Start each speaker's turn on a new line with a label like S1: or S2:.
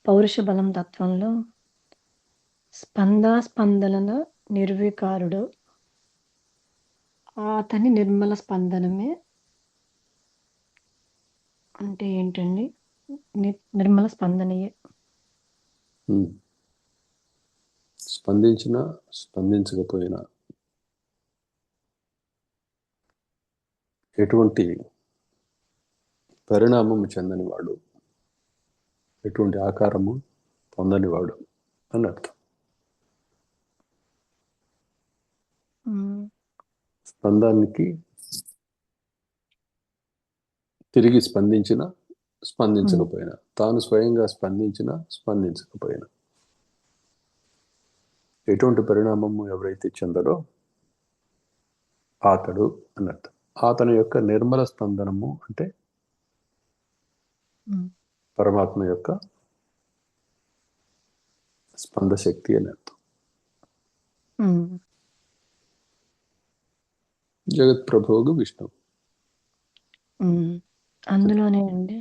S1: పౌరుష బలం తత్వంలో స్పందనల నిర్వికారుడు. అతని నిర్మల స్పందనమే అంటే ఏంటండి? నిర్మల స్పందనయే.
S2: ఉమ్. స్పందించినా స్పందించకపోయినా ఎటువంటి పరిణామము చెందనివాడు, ఎటువంటి ఆకారము పొందనివాడు అని అర్థం. స్పందానికి తిరిగి స్పందించిన స్పందించకపోయినా, తాను స్వయంగా స్పందించినా స్పందించకపోయినా ఎటువంటి పరిణామము ఎవరైతే చెందడో అతడు అని అర్థం. అతని యొక్క నిర్మల స్పందనము అంటే పరమాత్మ యొక్క స్పందశక్తి అని అర్థం. జగత్ ప్రభువుకు విష్ణు
S1: అందులోనే అండి